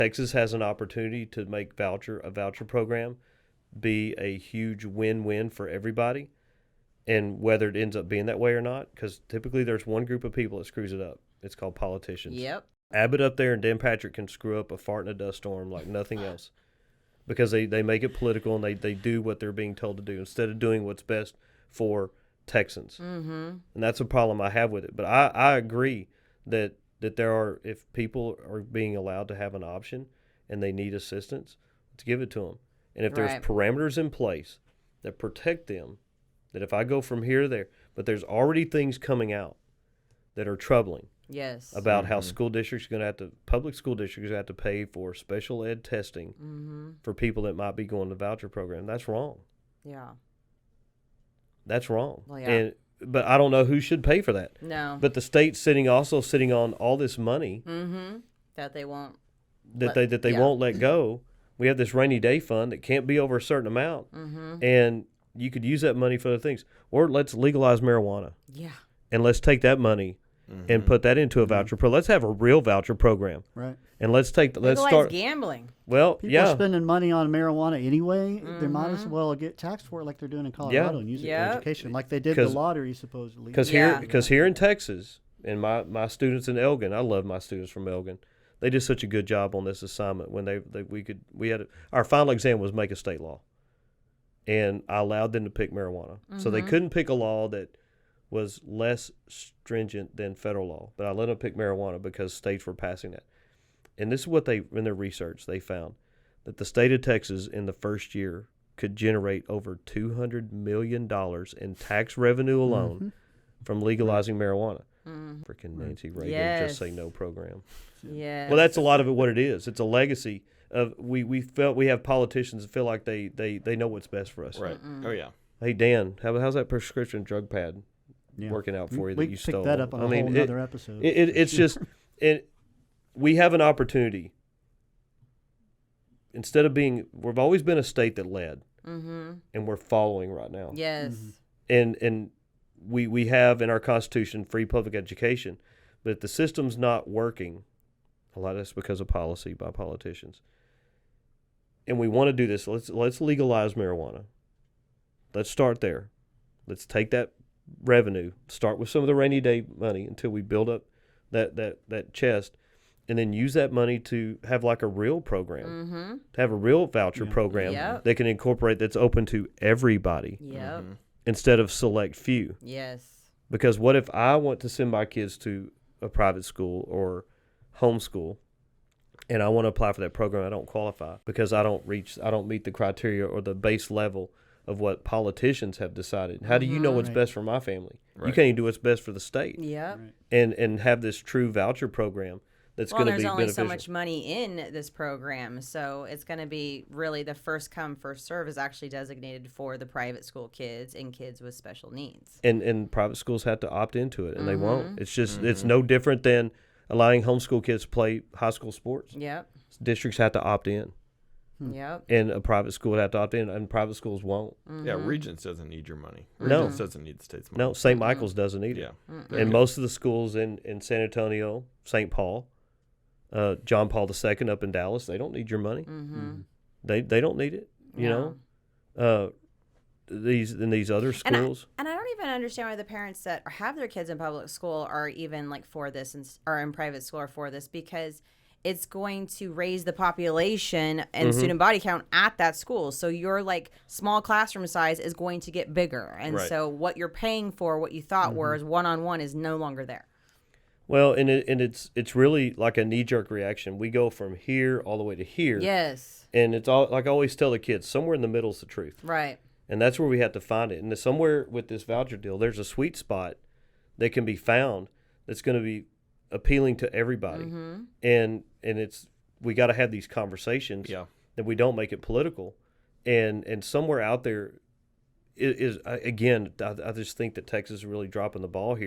Texas has an opportunity to make a voucher program be a huge win-win for everybody, and whether it ends up being that way or not, because typically there's one group of people that screws it up. It's called politicians. Yep. Abbott up there and Dan Patrick can screw up a fart in a dust storm like nothing else, because they make it political and they do what they're being told to do instead of doing what's best for Texans. Mm-hmm. And that's a problem I have with it. But I agree that there are, if people are being allowed to have an option and they need assistance, let's give it to them. And if there's parameters in place that protect them, that if I go from here to there, but there's already things coming out that are troubling. Yes. About how school districts public school districts are going to have to pay for special ed testing for people that might be going to voucher program. That's wrong. Yeah. That's wrong. Well, yeah. But I don't know who should pay for that. No. But the state's sitting on all this money that they won't won't let go. We have this rainy day fund that can't be over a certain amount, and you could use that money for other things. Or let's legalize marijuana. Yeah. And let's take that money and put that into a voucher program. Let's have a real voucher program. Right. And let's start gambling. Well, People are spending money on marijuana anyway. They might as Mm-hmm. well get taxed for it like they're doing in Colorado and use it for education, like they did the lottery supposedly. Because here in Texas, and my students in Elgin, I love my students from Elgin. They did such a good job on this assignment when our final exam was make a state law, and I allowed them to pick marijuana. So they couldn't pick a law that was less stringent than federal law, but I let them pick marijuana because states were passing that. And this is what in their research, they found that the state of Texas in the first year could generate over $200 million in tax revenue alone from legalizing marijuana. Freaking Nancy Reagan, Just Say No program. Yeah. Well, that's a lot of it what it is. It's a legacy of we felt we have politicians that feel like they know what's best for us. Right. Oh, yeah. Hey, Dan, how's that prescription drug pad working out for you that you stole? We picked that up on a whole other episode. It's just we have an opportunity. Instead of we've always been a state that led, and we're following right now. Yes. And we have in our Constitution free public education, but if the system's not working, a lot of that's because of policy by politicians. And we want to do this. Let's legalize marijuana. Let's start there. Let's take that revenue, start with some of the rainy day money until we build up that chest, and then use that money to have like a real program, to have a real voucher program that can incorporate, that's open to everybody instead of select few. Yes. Because what if I want to send my kids to a private school or homeschool, and I want to apply for that program? I don't qualify because I don't meet the criteria or the base level of what politicians have decided. How do you know what's best for my family? Right. You can't even do what's best for the state. Yeah. Right. And have this true voucher program that's going to be beneficial. There's only so much money in this program, so it's going to be really the first come, first serve is actually designated for the private school kids and kids with special needs. And private schools have to opt into it, and they won't. It's just it's no different than allowing homeschool kids to play high school sports. Yep. Districts have to opt in. Yep. And a private school would have to opt in, and private schools won't. Yeah, Regents doesn't need your money. No. Regents doesn't need the state's money. No, St. Michael's doesn't either. Yeah. And most of the schools in San Antonio, St. Paul, John Paul II up in Dallas, they don't need your money. They don't need it. You know, these other schools. And I don't even understand why the parents that have their kids in public school are even like for this and are in private school are for this, because it's going to raise the population and student body count at that school. So your like small classroom size is going to get bigger. And so what you're paying for, what you thought was one-on-one, is no longer there. Well, and it's really like a knee-jerk reaction. We go from here all the way to here. Yes. And it's all, like I always tell the kids, somewhere in the middle is the truth. Right. And that's where we have to find it. And somewhere with this voucher deal, there's a sweet spot that can be found that's going to be appealing to everybody. And we got to have these conversations that we don't make it political. And somewhere out there is again, I just think that Texas is really dropping the ball here.